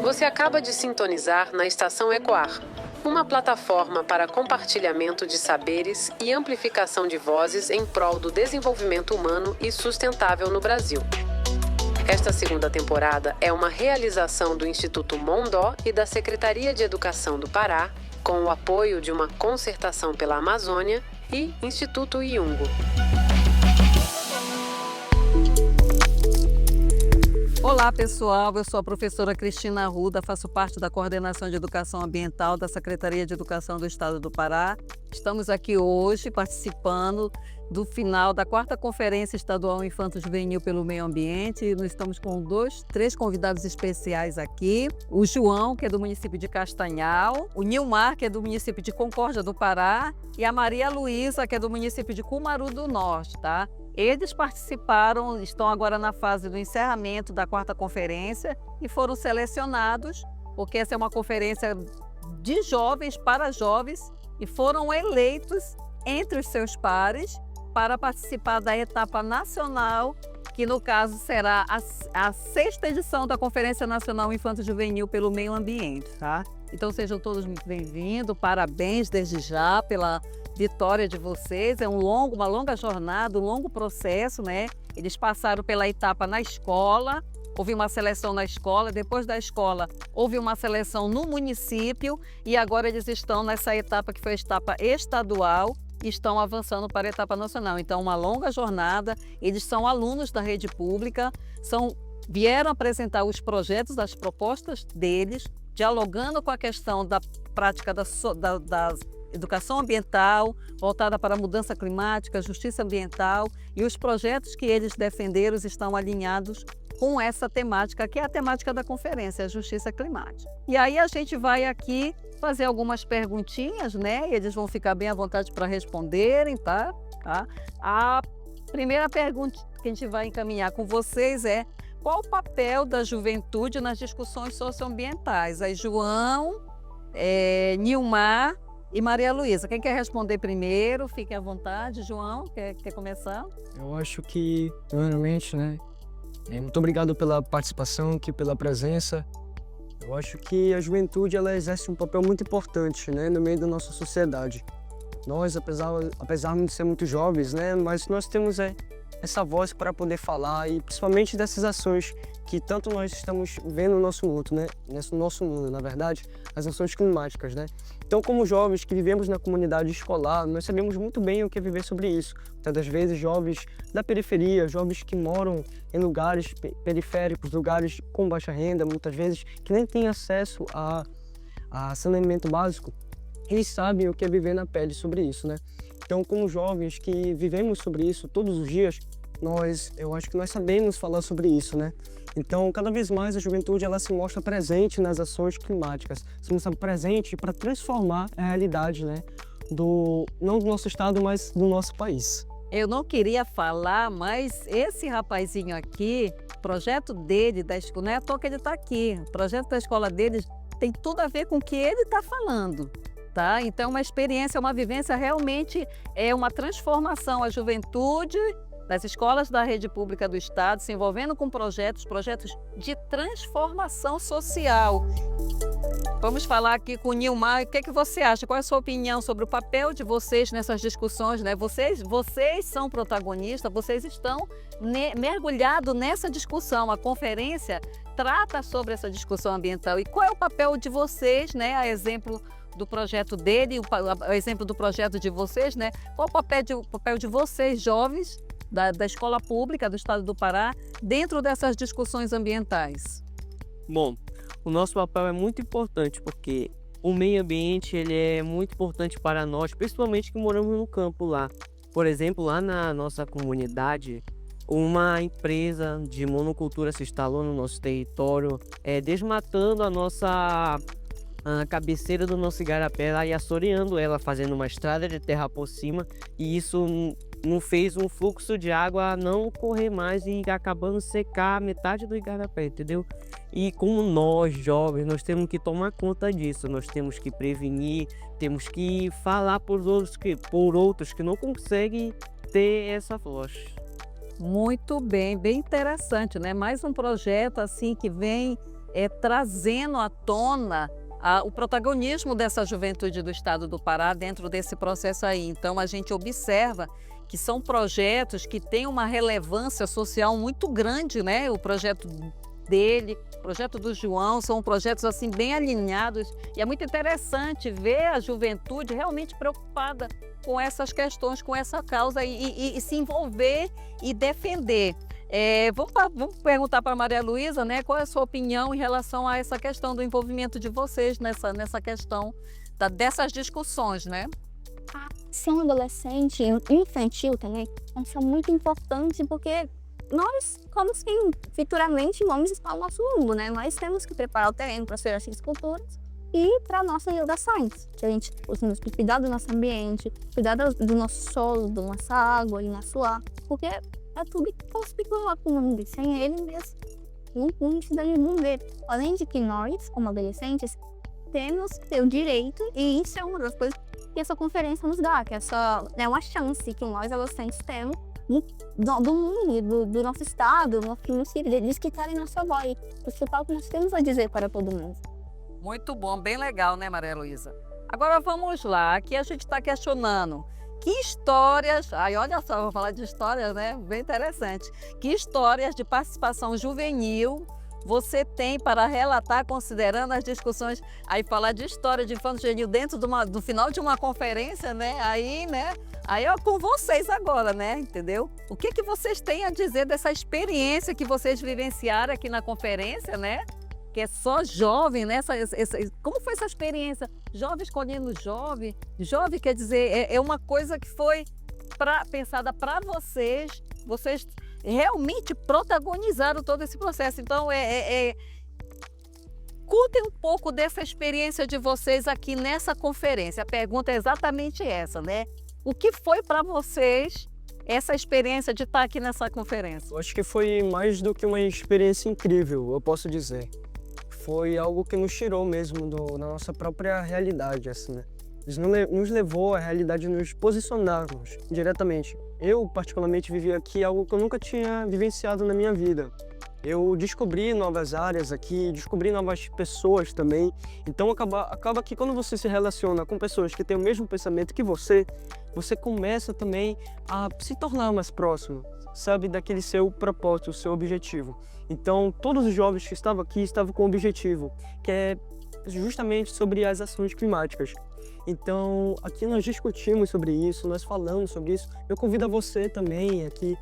Você acaba de sintonizar na Estação Ecoar, uma plataforma para compartilhamento de saberes e amplificação de vozes em prol do desenvolvimento humano e sustentável no Brasil. Esta segunda temporada é uma realização do Instituto Mondó e da Secretaria de Educação do Pará, com o apoio de uma concertação pela Amazônia e Instituto Iungo. Olá pessoal, eu sou a professora Cristina Arruda, faço parte da Coordenação de Educação Ambiental da Secretaria de Educação do Estado do Pará. Estamos aqui hoje participando do final da 4ª Conferência Estadual Infanto-Juvenil pelo Meio Ambiente. Nós estamos com 3 convidados especiais aqui. O João, que é do município de Castanhal, o Nilmar, que é do município de Concórdia do Pará, e a Maria Luísa, que é do município de Cumaru do Norte, tá? Eles participaram, estão agora na fase do encerramento da 4ª conferência e foram selecionados, porque essa é uma conferência de jovens para jovens, e foram eleitos entre os seus pares para participar da etapa nacional, que no caso será a 6ª edição da Conferência Nacional Infanto-Juvenil pelo Meio Ambiente, tá? Então sejam todos muito bem-vindos, parabéns desde já pela vitória de vocês. É uma longa jornada, um longo processo, né? Eles passaram pela etapa na escola, houve uma seleção na escola, depois da escola houve uma seleção no município e agora eles estão nessa etapa que foi a etapa estadual e estão avançando para a etapa nacional. Então, uma longa jornada. Eles são alunos da rede pública, vieram apresentar os projetos, as propostas deles, dialogando com a questão da prática da educação ambiental, voltada para a mudança climática, justiça ambiental, e os projetos que eles defenderam estão alinhados com essa temática, que é a temática da conferência, a justiça climática. E aí a gente vai aqui fazer algumas perguntinhas, né? E eles vão ficar bem à vontade para responderem, tá? A primeira pergunta que a gente vai encaminhar com vocês é: qual o papel da juventude nas discussões socioambientais? Aí João, Nilmar e Maria Luísa. Quem quer responder primeiro? Fique à vontade. João, quer começar? Eu acho que, primeiramente, né, muito obrigado pela participação aqui, pela presença. Eu acho que a juventude ela exerce um papel muito importante, né, no meio da nossa sociedade. Nós, apesar de ser muito jovens, né, mas nós temos essa voz para poder falar, e principalmente dessas ações que tanto nós estamos vendo no nosso mundo, né? No nosso mundo, na verdade, as ações climáticas, né? Então, como jovens que vivemos na comunidade escolar, nós sabemos muito bem o que é viver sobre isso. Muitas das vezes, jovens da periferia, jovens que moram em lugares periféricos, lugares com baixa renda, muitas vezes que nem têm acesso a saneamento básico, eles sabem o que é viver na pele sobre isso, né? Então, como jovens que vivemos sobre isso todos os dias, eu acho que nós sabemos falar sobre isso, né? Então, cada vez mais a juventude ela se mostra presente nas ações climáticas, se mostra presente para transformar a realidade, né? Não do nosso estado, mas do nosso país. Eu não queria falar, mas esse rapazinho aqui, o projeto dele, não é à toa que ele está aqui, o projeto da escola dele tem tudo a ver com o que ele está falando. Tá? Então, uma experiência, uma vivência, realmente é uma transformação. A juventude das escolas da rede pública do Estado se envolvendo com projetos de transformação social. Vamos falar aqui com o Nilmar. O que é que você acha? Qual é a sua opinião sobre o papel de vocês nessas discussões, né? Vocês são protagonistas, vocês estão mergulhados nessa discussão. A conferência trata sobre essa discussão ambiental. E qual é o papel de vocês, né? A exemplo do projeto dele, o exemplo do projeto de vocês, né? Qual o papel de vocês, jovens, da escola pública do Estado do Pará, dentro dessas discussões ambientais? Bom, o nosso papel é muito importante, porque o meio ambiente ele é muito importante para nós, principalmente que moramos no campo lá. Por exemplo, lá na nossa comunidade, uma empresa de monocultura se instalou no nosso território, desmatando a cabeceira do nosso igarapé lá e assoreando ela, fazendo uma estrada de terra por cima, e isso não fez um fluxo de água não correr mais e acabando secar metade do igarapé, entendeu? E como nós, jovens, nós temos que tomar conta disso, nós temos que prevenir, temos que falar por outros que não conseguem ter essa voz. Muito bem, bem interessante, né? Mais um projeto assim que vem trazendo à tona o protagonismo dessa juventude do estado do Pará dentro desse processo aí. Então, a gente observa que são projetos que têm uma relevância social muito grande, né? O projeto dele, o projeto do João, são projetos assim bem alinhados e é muito interessante ver a juventude realmente preocupada com essas questões, com essa causa e se envolver e defender. Vamos perguntar para a Maria Luísa, né, qual é a sua opinião em relação a essa questão do envolvimento de vocês nessa questão dessas discussões, né? Ser um adolescente infantil também é muito importante porque nós, como quem futuramente vamos estar no nosso mundo, né? Nós temos que preparar o terreno para ser essas culturas e para a nossa gerações. Que a gente temos que cuidar do nosso ambiente, cuidar do nosso solo, da nossa água e nosso ar, porque é tudo que nós ficamos com o mundo. Sem ele mesmo, não precisaria viver. Além de que nós, como adolescentes, temos o direito, e isso é uma das coisas que essa conferência nos dá, que essa é uma chance que nós, adolescentes, temos do mundo, do nosso estado, do nosso município, de escutarem nossa voz, principal que nós temos a dizer para todo mundo. Muito bom, bem legal, né, Maria Luísa? Agora vamos lá, aqui a gente está questionando que histórias, olha só, vou falar de histórias, né, bem interessante, que histórias de participação juvenil você tem para relatar, considerando as discussões, aí falar de história de infância juvenil dentro do final de uma conferência, né, aí é com vocês agora, né, entendeu? O que vocês têm a dizer dessa experiência que vocês vivenciaram aqui na conferência, né? Que é só jovem, né? Como foi essa experiência? Jovem escolhendo jovem. Jovem quer dizer, é uma coisa que foi pensada para vocês. Vocês realmente protagonizaram todo esse processo. Então, contem um pouco dessa experiência de vocês aqui nessa conferência. A pergunta é exatamente essa, né? O que foi para vocês essa experiência de estar aqui nessa conferência? Eu acho que foi mais do que uma experiência incrível, eu posso dizer. Foi algo que nos tirou mesmo da nossa própria realidade, assim, né? Isso nos levou à realidade de nos posicionarmos diretamente. Eu, particularmente, vivi aqui algo que eu nunca tinha vivenciado na minha vida. Eu descobri novas áreas aqui, descobri novas pessoas também. Então, acaba que quando você se relaciona com pessoas que têm o mesmo pensamento que você começa também a se tornar mais próximo, sabe, daquele seu propósito, o seu objetivo. Então, todos os jovens que estavam aqui estavam com um objetivo, que é justamente sobre as ações climáticas. Então, aqui nós discutimos sobre isso, nós falamos sobre isso. Eu convido a você também aqui.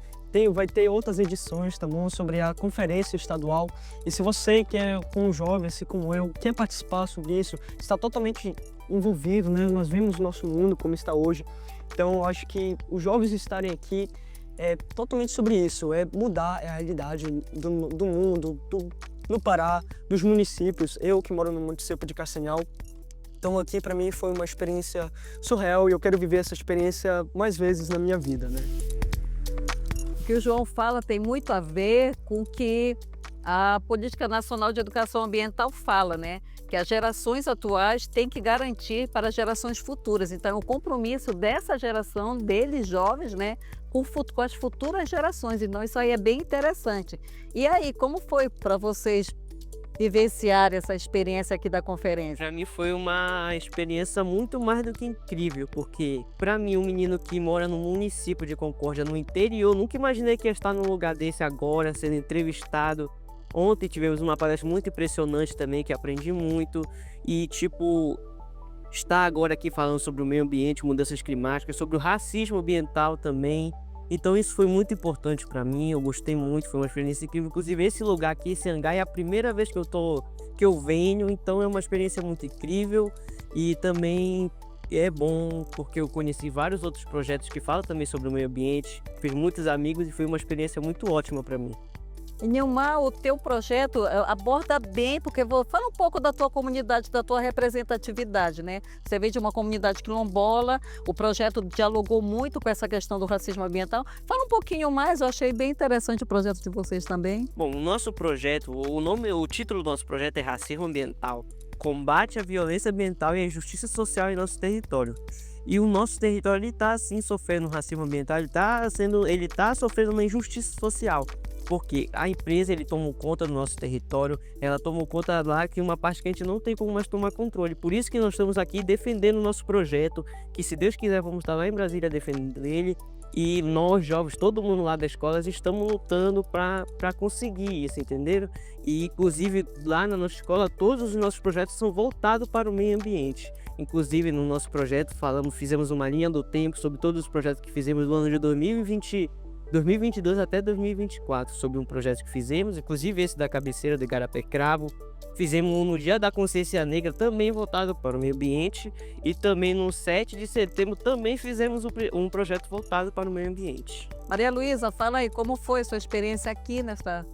Vai ter outras edições, tá bom? Sobre a conferência estadual. E se você que é um jovem, assim como eu, quer participar sobre isso, está totalmente envolvido, né? Nós vemos o nosso mundo como está hoje. Então, eu acho que os jovens estarem aqui é totalmente sobre isso, é mudar a realidade do mundo, no Pará, dos municípios. Eu que moro no município de Castanhal. Então, aqui para mim foi uma experiência surreal e eu quero viver essa experiência mais vezes na minha vida, né? O que o João fala tem muito a ver com o que a Política Nacional de Educação Ambiental fala, né? Que as gerações atuais têm que garantir para as gerações futuras. Então, o compromisso dessa geração, deles jovens, né? Com as futuras gerações. Então, isso aí é bem interessante. E aí, como foi para vocês vivenciar essa experiência aqui da conferência? Para mim foi uma experiência muito mais do que incrível, porque para mim, um menino que mora no município de Concórdia, no interior, nunca imaginei que ia estar num lugar desse agora, sendo entrevistado. Ontem tivemos uma palestra muito impressionante também, que aprendi muito, e estar agora aqui falando sobre o meio ambiente, mudanças climáticas, sobre o racismo ambiental também. Então isso foi muito importante para mim, eu gostei muito, foi uma experiência incrível. Inclusive esse lugar aqui, esse hangar, é a primeira vez que eu venho, então é uma experiência muito incrível. E também é bom porque eu conheci vários outros projetos que falam também sobre o meio ambiente, fiz muitos amigos e foi uma experiência muito ótima para mim. E Nilmar, o teu projeto aborda bem, porque fala um pouco da tua comunidade, da tua representatividade, né? Você vem de uma comunidade quilombola, o projeto dialogou muito com essa questão do racismo ambiental. Fala um pouquinho mais, eu achei bem interessante o projeto de vocês também. Bom, o nosso projeto, o título do nosso projeto é Racismo Ambiental, combate à violência ambiental e à injustiça social em nosso território. E o nosso território está sim sofrendo racismo ambiental, ele tá sofrendo uma injustiça social. Porque a empresa ele tomou conta do nosso território, ela tomou conta lá que uma parte que a gente não tem como mais tomar controle. Por isso que nós estamos aqui defendendo o nosso projeto, que se Deus quiser vamos estar lá em Brasília defendendo ele. E nós, jovens, todo mundo lá das escolas, estamos lutando para conseguir isso, entenderam? E, inclusive, lá na nossa escola, todos os nossos projetos são voltados para o meio ambiente. Inclusive, no nosso projeto, fizemos uma linha do tempo sobre todos os projetos que fizemos no ano de 2022 até 2024, sobre um projeto que fizemos, inclusive esse da cabeceira do Igarapé Cravo. Fizemos um no Dia da Consciência Negra, também voltado para o meio ambiente. E também no 7 de setembro, também fizemos um projeto voltado para o meio ambiente. Maria Luísa, fala aí, como foi a sua experiência aqui nesta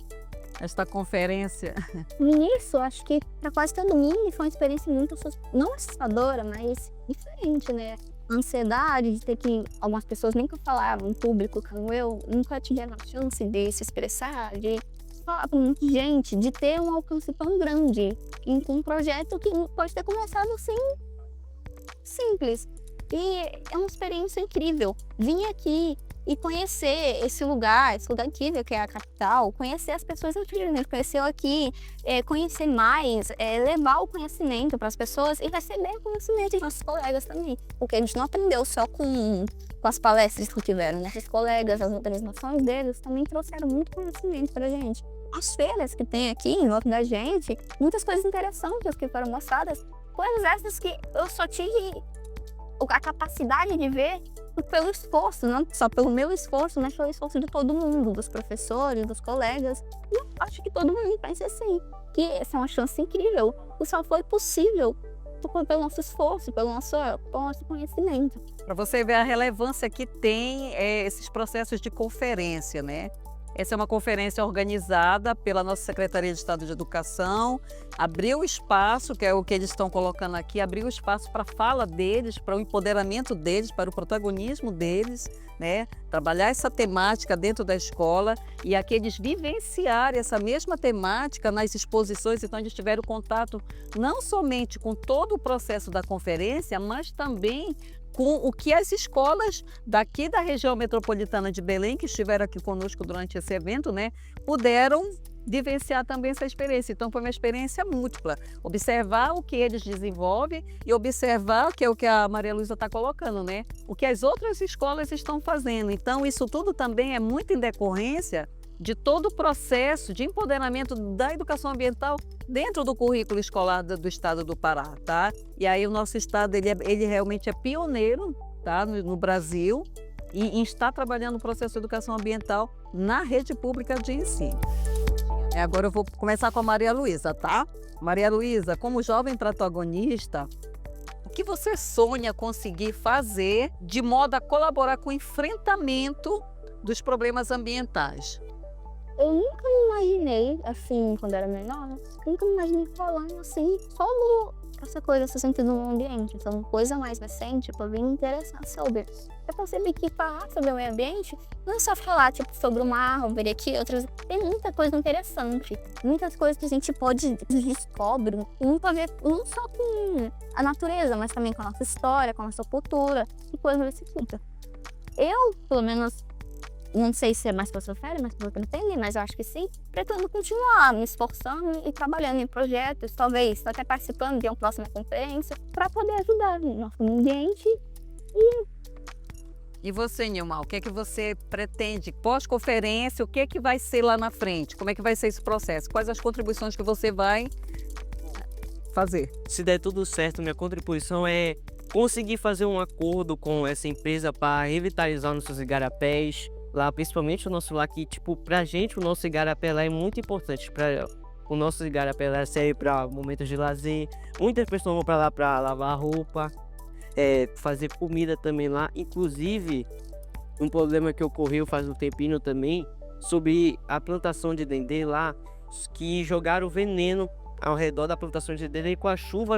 conferência? No início, acho que para quase todo mundo foi uma experiência muito, não assustadora, mas diferente, né? A ansiedade de ter que, algumas pessoas nem que eu falava em público, como eu, nunca tiveram a chance de se expressar, de falar com muita gente, de ter um alcance tão grande com um projeto que pode ter começado assim, simples. E é uma experiência incrível. Vim aqui e conhecer esse lugar incrível que é a capital, conhecer as pessoas aqui, né? Conhecer aqui, conhecer mais, levar o conhecimento para as pessoas e receber o conhecimento dos nossos colegas também. Porque a gente não aprendeu só com as palestras que tiveram, né? Os colegas, as organizações deles também trouxeram muito conhecimento para a gente. As feiras que tem aqui em volta da gente, muitas coisas interessantes que foram mostradas, coisas essas que eu só tive a capacidade de ver pelo esforço, não só pelo meu esforço, mas pelo esforço de todo mundo, dos professores, dos colegas. E eu acho que todo mundo pensa assim, que essa é uma chance incrível. O só foi possível pelo nosso esforço, pelo nosso conhecimento. Para você ver a relevância que tem esses processos de conferência, né? Essa é uma conferência organizada pela nossa Secretaria de Estado de Educação, abriu espaço, que é o que eles estão colocando aqui, abriu espaço para a fala deles, para o empoderamento deles, para o protagonismo deles, né? Trabalhar essa temática dentro da escola e aqueles vivenciarem essa mesma temática nas exposições. Então, eles tiveram contato não somente com todo o processo da conferência, mas também com o que as escolas daqui da região metropolitana de Belém, que estiveram aqui conosco durante esse evento, né, puderam vivenciar também essa experiência. Então, foi uma experiência múltipla. Observar o que eles desenvolvem e observar, que é o que a Maria Luísa está colocando, né, o que as outras escolas estão fazendo. Então, isso tudo também é muito em decorrência de todo o processo de empoderamento da educação ambiental dentro do currículo escolar do estado do Pará, tá? E aí o nosso estado, ele realmente é pioneiro, tá? No Brasil, e está trabalhando o processo de educação ambiental na rede pública de ensino. Agora eu vou começar com a Maria Luísa, tá? Maria Luísa, como jovem protagonista, o que você sonha conseguir fazer de modo a colaborar com o enfrentamento dos problemas ambientais? Eu nunca me imaginei, assim, quando era menor, nunca me imaginei falando, assim, sobre essa coisa, esse sentido no ambiente. Então, coisa mais recente, eu vim me interessar sobre. Eu percebi que falar sobre o meio ambiente não é só falar, tipo, sobre uma árvore aqui, outras. Tem muita coisa interessante, muitas coisas que a gente descobre, muito a ver não só com a natureza, mas também com a nossa história, com a nossa cultura e coisas desse tipo. Eu, pelo menos, não sei se é mais que eu sou férias, mas que eu pretendo, mas eu acho que sim. Pretendo continuar me esforçando e trabalhando em projetos, talvez até participando de uma próxima conferência, para poder ajudar no nosso ambiente. E você, Nilmar, o que é que você pretende? Pós-conferência, o que é que vai ser lá na frente? Como é que vai ser esse processo? Quais as contribuições que você vai fazer? Se der tudo certo, minha contribuição é conseguir fazer um acordo com essa empresa para revitalizar nossos igarapés, lá, principalmente o nosso lá, que, tipo, pra gente, o nosso igarapé lá é muito importante. O nosso igarapé lá serve para momentos de lazer. Muitas pessoas vão para lá para lavar roupa, fazer comida também lá. Inclusive, um problema que ocorreu faz um tempinho também, sobre a plantação de dendê lá, que jogaram veneno ao redor da plantação de dendê e com a chuva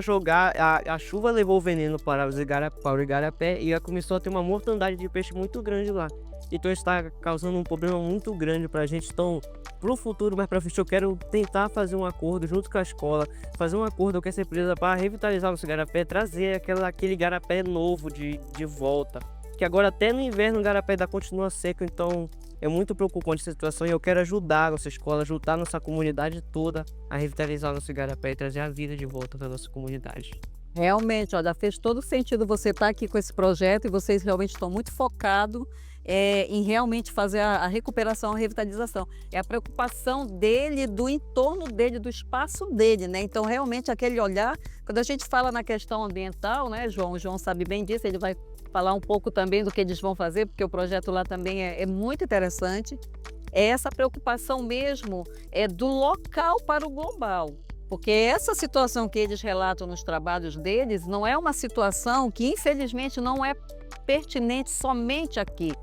a chuva levou o veneno para o igarapé e começou a ter uma mortandade de peixe muito grande lá. Então está causando um problema muito grande para a gente. Então, para o futuro, mais para frente, eu quero tentar fazer um acordo junto com a escola, fazer um acordo com essa empresa para revitalizar nosso igarapé, trazer aquele igarapé novo de volta. Que agora até no inverno o igarapé ainda continua seco, então é muito preocupante essa situação e eu quero ajudar a nossa escola, ajudar a nossa comunidade toda a revitalizar o nosso igarapé e trazer a vida de volta para a nossa comunidade. Realmente, olha, fez todo sentido você estar aqui com esse projeto e vocês realmente estão muito focados em realmente fazer a recuperação, a revitalização. É a preocupação dele, do entorno dele, do espaço dele, né? Então, realmente, aquele olhar, quando a gente fala na questão ambiental, né, João? O João sabe bem disso, ele vai falar um pouco também do que eles vão fazer, porque o projeto lá também é muito interessante. É essa preocupação mesmo do local para o global. Porque essa situação que eles relatam nos trabalhos deles não é uma situação que, infelizmente, não é pertinente somente aqui.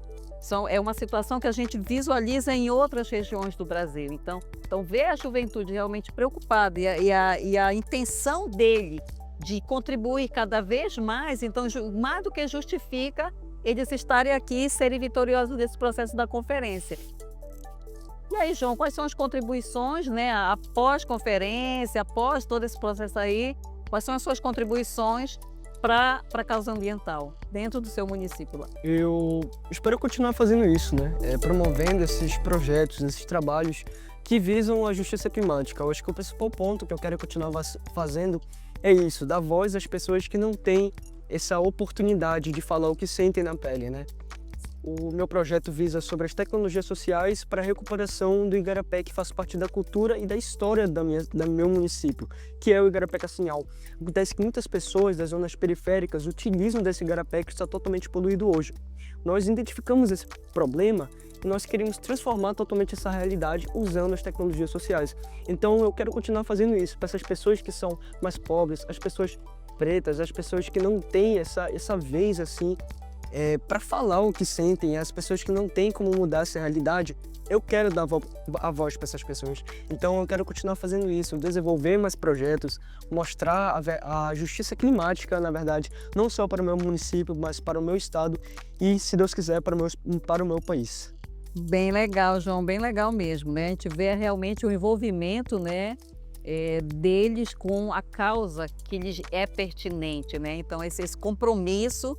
É uma situação que a gente visualiza em outras regiões do Brasil. Então ver a juventude realmente preocupada e a intenção dele de contribuir cada vez mais, então, mais do que justifica eles estarem aqui e serem vitoriosos nesse processo da conferência. E aí, João, quais são as contribuições, né, após conferência, após todo esse processo aí, quais são as suas contribuições para a causa ambiental dentro do seu município lá? Eu espero continuar fazendo isso, né? Promovendo esses projetos, esses trabalhos que visam a justiça climática. Eu acho que o principal ponto que eu quero continuar fazendo é isso, dar voz às pessoas que não têm essa oportunidade de falar o que sentem na pele, né? O meu projeto visa sobre as tecnologias sociais para a recuperação do igarapé, que faz parte da cultura e da história do meu município, que é o igarapé Castanhal. Acontece que muitas pessoas das zonas periféricas utilizam desse igarapé que está totalmente poluído hoje. Nós identificamos esse problema e nós queremos transformar totalmente essa realidade usando as tecnologias sociais. Então eu quero continuar fazendo isso para essas pessoas que são mais pobres, as pessoas pretas, as pessoas que não têm essa vez assim, para falar o que sentem, as pessoas que não têm como mudar essa realidade, eu quero dar a voz para essas pessoas. Então eu quero continuar fazendo isso, desenvolver mais projetos, mostrar a justiça climática, na verdade, não só para o meu município, mas para o meu estado e, se Deus quiser, para o meu país. Bem legal, João, bem legal mesmo, né? A gente vê realmente o envolvimento, né, deles com a causa que lhes é pertinente, né? Então esse compromisso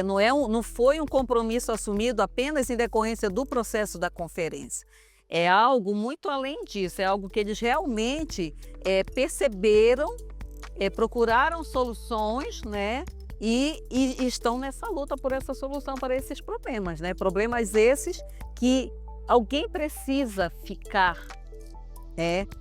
não foi um compromisso assumido apenas em decorrência do processo da conferência. É algo muito além disso, é algo que eles realmente perceberam, procuraram soluções, né? E estão nessa luta por essa solução para esses problemas, né? Problemas esses que alguém precisa ficar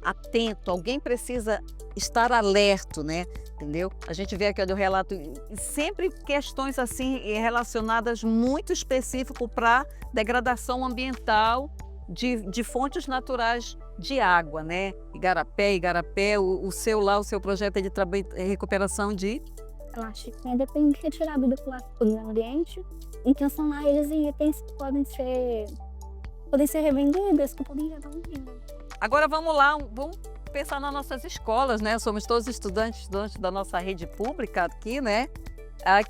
atento, alguém precisa estar alerta, né? Entendeu? A gente vê aqui o relato, sempre questões assim relacionadas muito específico para degradação ambiental de fontes naturais de água, né? Igarapé, o seu projeto é de recuperação de Plástico, né? Depende de retirar do plástico do ambiente e transformar eles em itens que podem ser revendidos, que podem gerar um dinheiro. Agora vamos lá, vamos pensar nas nossas escolas, né? Somos todos estudantes da nossa rede pública aqui, né?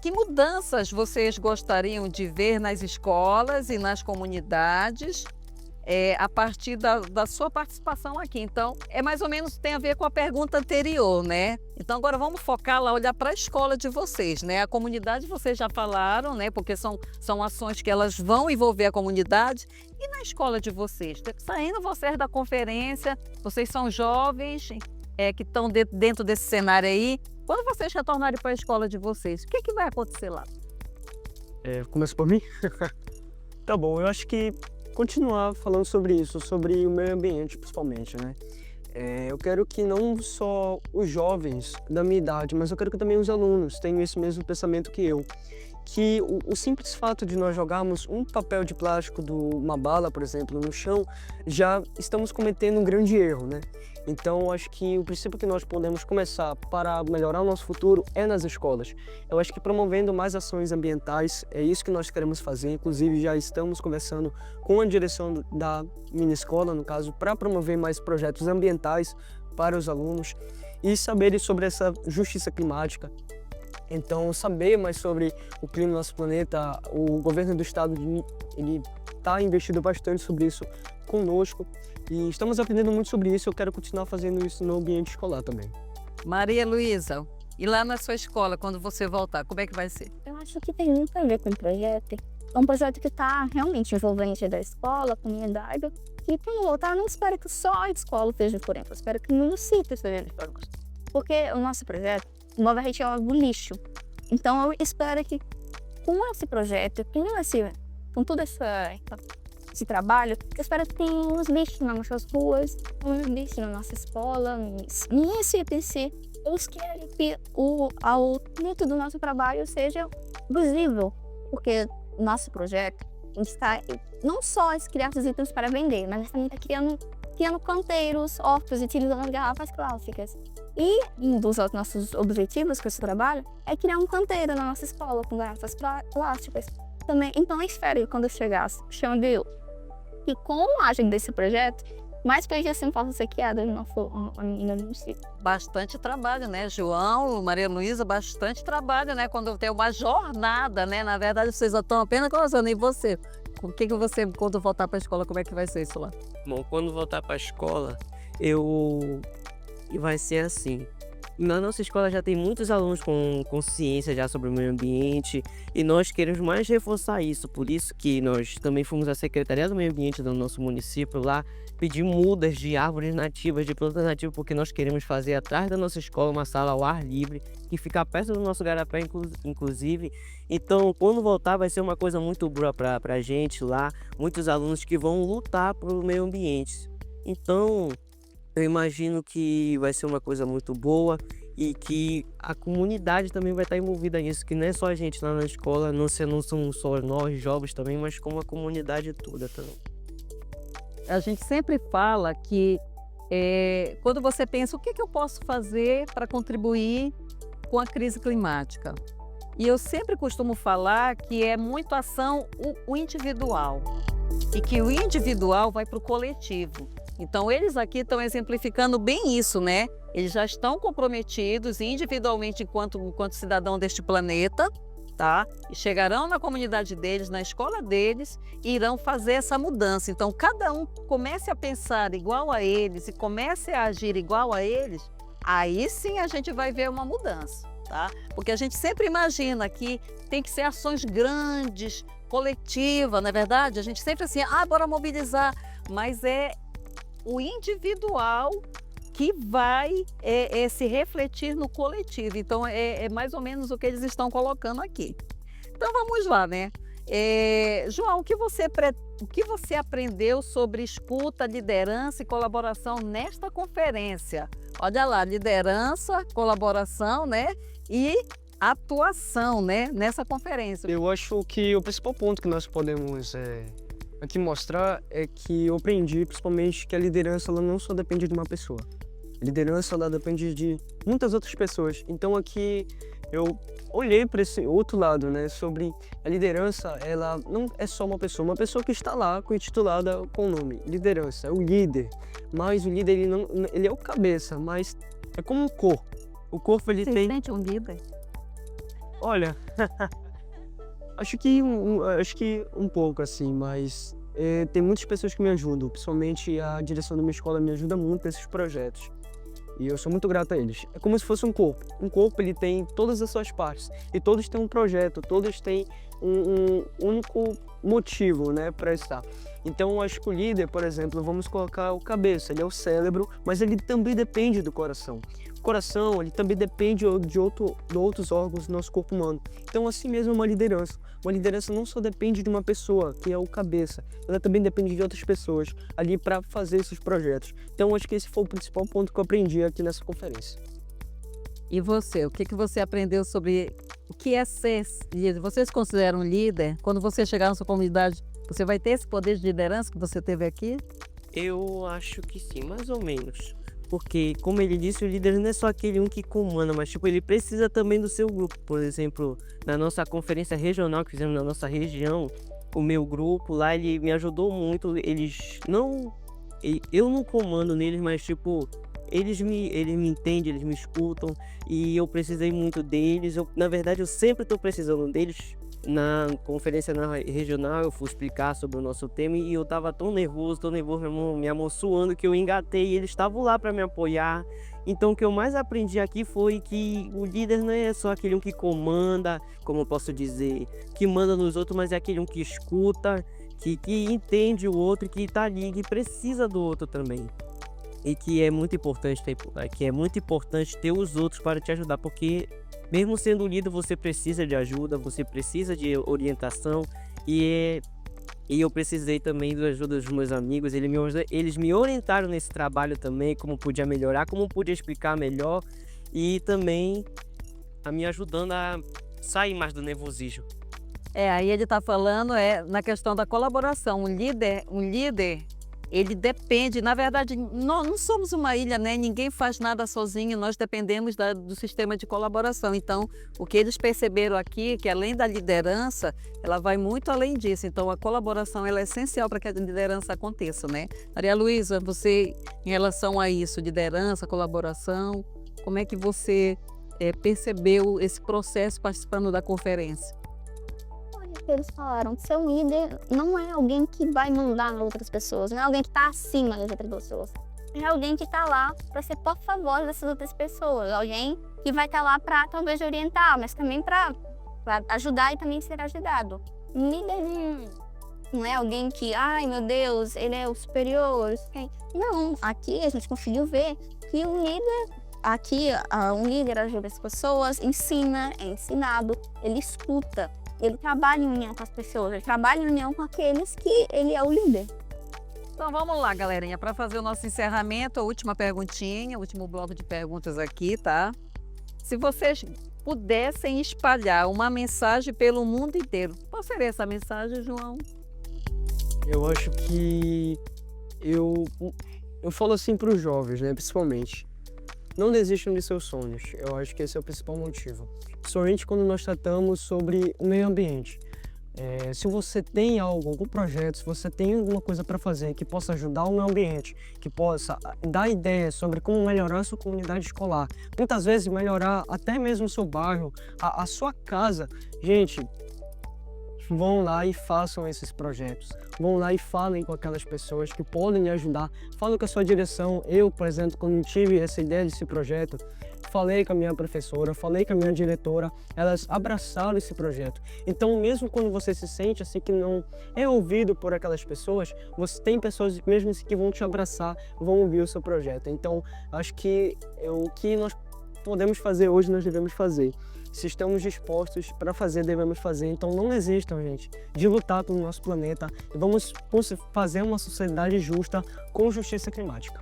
Que mudanças vocês gostariam de ver nas escolas e nas comunidades a partir da sua participação aqui? Então, mais ou menos tem a ver com a pergunta anterior, né? Então, agora vamos focar lá, olhar para a escola de vocês, né? A comunidade vocês já falaram, né? Porque são ações que elas vão envolver a comunidade. E na escola de vocês? Saindo vocês da conferência, vocês são jovens que estão dentro desse cenário aí. Quando vocês retornarem para a escola de vocês, o que vai acontecer lá? Começa por mim? Tá bom, eu acho que continuar falando sobre isso, sobre o meio ambiente principalmente, né? Eu quero que não só os jovens da minha idade, mas eu quero que também os alunos tenham esse mesmo pensamento que eu. Que o simples fato de nós jogarmos um papel de plástico de uma bala, por exemplo, no chão, já estamos cometendo um grande erro, né? Então, acho que o princípio que nós podemos começar para melhorar o nosso futuro é nas escolas. Eu acho que promovendo mais ações ambientais, é isso que nós queremos fazer. Inclusive, já estamos conversando com a direção da minha escola, no caso, para promover mais projetos ambientais, para os alunos e saberem sobre essa justiça climática. Então, saber mais sobre o clima do nosso planeta, o governo do estado, ele está investindo bastante sobre isso conosco e estamos aprendendo muito sobre isso. Eu quero continuar fazendo isso no ambiente escolar também. Maria Luísa, e lá na sua escola, quando você voltar, como é que vai ser? Eu acho que tem muito a ver com o projeto. É um projeto que está realmente envolvente da escola, a comunidade. E quando voltar, eu não espero que só a escola esteja por dentro, eu espero que o município esteja por dentro. Porque o nosso projeto envolve a retirada do lixo. Então eu espero que com esse projeto, com todo esse trabalho, eu espero que tenha uns lixos nas nossas ruas, uns lixos na nossa escola, nesse EPC. Eu quero que o fruto do nosso trabalho seja visível, porque o nosso projeto está não só criar esses itens para vender, mas também está criando canteiros, hortos, utilizando garrafas plásticas. E um dos nossos objetivos com esse trabalho é criar um canteiro na nossa escola com garrafas plásticas também. Então eu espero que quando eu chegasse, que com a ajuda desse projeto, mais projetos possam ser criados no município. Bastante trabalho, né, João, Maria Luísa, bastante trabalho, né, quando tem uma jornada, né, na verdade vocês estão apenas conversando, e você? O que você, quando voltar para a escola, como é que vai ser isso lá? Bom, quando voltar para a escola, vai ser assim. Na nossa escola já tem muitos alunos com consciência já sobre o meio ambiente e nós queremos mais reforçar isso. Por isso que nós também fomos à Secretaria do Meio Ambiente do nosso município lá pedir mudas de árvores nativas, de plantas nativas, porque nós queremos fazer atrás da nossa escola uma sala ao ar livre, que fica perto do nosso garapé, inclusive. Então, quando voltar, vai ser uma coisa muito boa para a gente lá, muitos alunos que vão lutar pelo meio ambiente. Então, eu imagino que vai ser uma coisa muito boa e que a comunidade também vai estar envolvida nisso, que não é só a gente lá na escola, não são só nós jovens também, mas como a comunidade toda também. A gente sempre fala que quando você pensa o que eu posso fazer para contribuir com a crise climática, e eu sempre costumo falar que é muito ação o individual e que o individual vai para o coletivo. Então, eles aqui estão exemplificando bem isso, né? Eles já estão comprometidos individualmente enquanto cidadão deste planeta, tá? E chegarão na comunidade deles, na escola deles, e irão fazer essa mudança. Então, cada um comece a pensar igual a eles e comece a agir igual a eles, aí sim a gente vai ver uma mudança, tá? Porque a gente sempre imagina que tem que ser ações grandes, coletivas, não é verdade? A gente sempre assim, bora mobilizar, mas é o individual que vai se refletir no coletivo. Então, é mais ou menos o que eles estão colocando aqui. Então, vamos lá, né? João, o que você aprendeu sobre escuta, liderança e colaboração nesta conferência? Olha lá, liderança, colaboração, né? E atuação, né? Nessa conferência. Eu acho que o principal ponto que nós podemos aqui mostrar é que eu aprendi principalmente que a liderança ela não só depende de uma pessoa. A liderança ela depende de muitas outras pessoas. Então aqui eu olhei para esse outro lado, né, sobre a liderança, ela não é só uma pessoa que está lá intitulada com o nome liderança, é o líder. Mas o líder ele é o cabeça, mas é como um corpo. O corpo ele tem. Você sente um líder? Olha, acho que um pouco assim, mas tem muitas pessoas que me ajudam, principalmente a direção da minha escola me ajuda muito nesses projetos. E eu sou muito grato a eles. É como se fosse um corpo. Um corpo ele tem todas as suas partes e todos têm um projeto, todos têm um único motivo, né, para estar. Então, eu acho que o líder, por exemplo, vamos colocar o cabeça, ele é o cérebro, mas ele também depende do coração. O coração, ele também depende de outros órgãos do nosso corpo humano. Então, assim mesmo, uma liderança. Uma liderança não só depende de uma pessoa, que é o cabeça, ela também depende de outras pessoas ali para fazer esses projetos. Então, acho que esse foi o principal ponto que eu aprendi aqui nessa conferência. E você, o que você aprendeu sobre o que é ser líder? Você se considera um líder? Quando você chegar na sua comunidade, você vai ter esse poder de liderança que você teve aqui? Eu acho que sim, mais ou menos. Porque, como ele disse, o líder não é só aquele um que comanda, mas tipo, ele precisa também do seu grupo. Por exemplo, na nossa conferência regional que fizemos na nossa região, o meu grupo lá, ele me ajudou muito. Eu não comando neles, mas tipo, eles me entendem, eles me escutam e eu precisei muito deles. Na verdade, eu sempre estou precisando deles. Na conferência regional, eu fui explicar sobre o nosso tema e eu tava tão nervoso, me amoçoando, que eu engatei e eles estavam lá para me apoiar. Então, o que eu mais aprendi aqui foi que o líder não é só aquele um que comanda, como eu posso dizer, que manda nos outros, mas é aquele um que escuta, que entende o outro, que tá ali, que precisa do outro também. E que é muito importante ter os outros para te ajudar, porque mesmo sendo líder, você precisa de ajuda, você precisa de orientação e eu precisei também da ajuda dos meus amigos. Eles me orientaram nesse trabalho também, como podia melhorar, como podia explicar melhor e também me ajudando a sair mais do nervosismo. Aí ele está falando na questão da colaboração. Um líder, ele depende, na verdade, não somos uma ilha, né? Ninguém faz nada sozinho, nós dependemos do sistema de colaboração. Então, o que eles perceberam aqui, que além da liderança, ela vai muito além disso. Então, a colaboração ela é essencial para que a liderança aconteça, né? Maria Luísa, você, em relação a isso, liderança, colaboração, como é que você percebeu esse processo participando da conferência? Eles falaram que ser um líder não é alguém que vai mandar nas outras pessoas, não é alguém que está acima das outras pessoas. É alguém que está lá para ser porta-voz dessas outras pessoas, alguém que vai estar lá para talvez orientar, mas também para ajudar e também ser ajudado. Um líder não é alguém que, ai meu Deus, ele é o superior. Não, aqui a gente conseguiu ver que um líder ajuda as pessoas, ensina, é ensinado, ele escuta. Ele trabalha em união com as pessoas, ele trabalha em união com aqueles que ele é o líder. Então vamos lá, galerinha, para fazer o nosso encerramento, a última perguntinha, o último bloco de perguntas aqui, tá? Se vocês pudessem espalhar uma mensagem pelo mundo inteiro, qual seria essa mensagem, João? Eu acho que eu falo assim para os jovens, né, principalmente. Não desistam de seus sonhos. Eu acho que esse é o principal motivo. Principalmente quando nós tratamos sobre o meio ambiente. Se você tem algum projeto, se você tem alguma coisa para fazer que possa ajudar o meio ambiente, que possa dar ideias sobre como melhorar a sua comunidade escolar, muitas vezes melhorar até mesmo o seu bairro, a sua casa, gente, vão lá e façam esses projetos. Vão lá e falem com aquelas pessoas que podem lhe ajudar. Falem com a sua direção. Eu, por exemplo, quando tive essa ideia desse projeto, falei com a minha professora, falei com a minha diretora, elas abraçaram esse projeto. Então, mesmo quando você se sente assim que não é ouvido por aquelas pessoas, você tem pessoas mesmo assim que vão te abraçar, vão ouvir o seu projeto. Então, acho que o que nós podemos fazer hoje, nós devemos fazer. Se estamos dispostos para fazer, devemos fazer. Então não desistam, gente, de lutar pelo nosso planeta. Vamos fazer uma sociedade justa com justiça climática.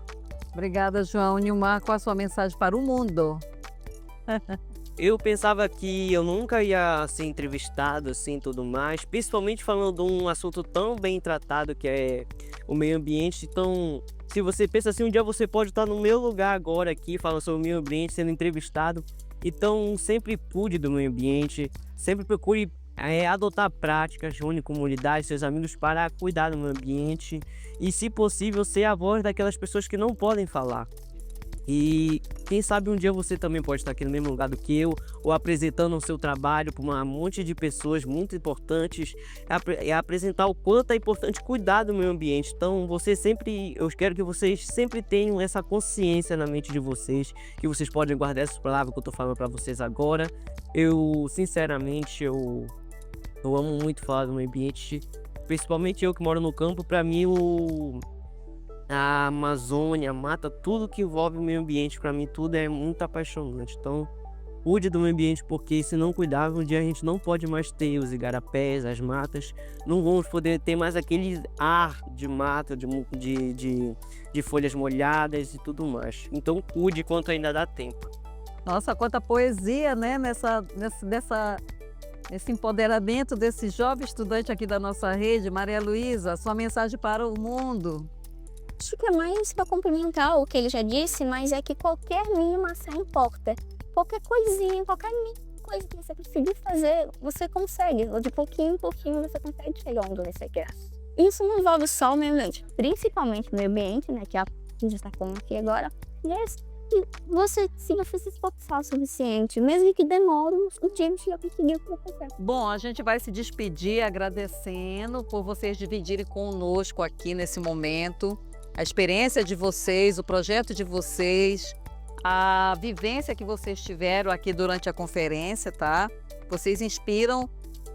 Obrigada, João. Nilmar, qual a sua mensagem para o mundo? Eu pensava que eu nunca ia ser entrevistado assim, tudo mais, principalmente falando de um assunto tão bem tratado que é o meio ambiente. Então, se você pensa assim, um dia você pode estar no meu lugar agora aqui, falando sobre o meio ambiente, sendo entrevistado. Então, sempre cuide do meio ambiente, sempre procure adotar práticas, reúne comunidade, seus amigos para cuidar do meio ambiente e, se possível, ser a voz daquelas pessoas que não podem falar. E quem sabe um dia você também pode estar aqui no mesmo lugar do que eu, ou apresentando o seu trabalho para um monte de pessoas muito importantes, e apresentar o quanto é importante cuidar do meio ambiente. Então, eu quero que vocês sempre tenham essa consciência na mente de vocês, que vocês podem guardar essas palavras que eu estou falando para vocês agora. Sinceramente, eu amo muito falar do meio ambiente, principalmente eu que moro no campo. Para mim, a Amazônia, a mata, tudo que envolve o meio ambiente, para mim tudo é muito apaixonante. Então, cuide do meio ambiente, porque se não cuidar, um dia a gente não pode mais ter os igarapés, as matas, não vamos poder ter mais aquele ar de mata, de folhas molhadas e tudo mais. Então, cuide enquanto ainda dá tempo. Nossa, quanta poesia, né, nesse empoderamento desse jovem estudante aqui da nossa rede. Maria Luísa, sua mensagem para o mundo. Acho que é mais para complementar o que ele já disse, mas é que qualquer mínima ação importa. Qualquer coisinha, qualquer coisa que você conseguir fazer, você consegue. De pouquinho em pouquinho você consegue chegar onde você quer. Isso não envolve só o meio ambiente, principalmente o meio ambiente, né, que a gente está falando aqui agora, E você, se você se esforçar o suficiente, mesmo que demore, o time já conseguiu o que você quer. Bom, a gente vai se despedir agradecendo por vocês dividirem conosco aqui nesse momento a experiência de vocês, o projeto de vocês, a vivência que vocês tiveram aqui durante a conferência, tá? Vocês inspiram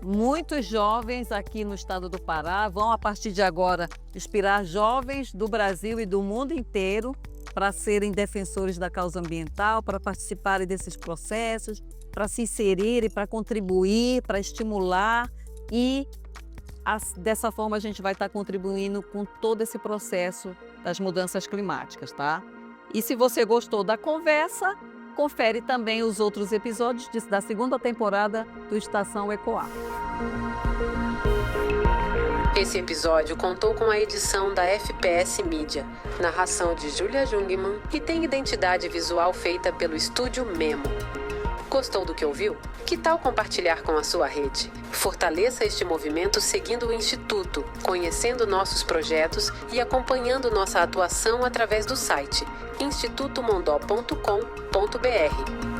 muitos jovens aqui no estado do Pará, vão a partir de agora inspirar jovens do Brasil e do mundo inteiro para serem defensores da causa ambiental, para participarem desses processos, para se inserirem, para contribuir, para estimular e dessa forma a gente vai estar contribuindo com todo esse processo das mudanças climáticas, tá? E se você gostou da conversa, confere também os outros episódios da segunda temporada do Estação Ecoar. Esse episódio contou com a edição da FPS Mídia, narração de Júlia Jungmann e tem identidade visual feita pelo Estúdio Memo. Gostou do que ouviu? Que tal compartilhar com a sua rede? Fortaleça este movimento seguindo o Instituto, conhecendo nossos projetos e acompanhando nossa atuação através do site institutomondó.com.br.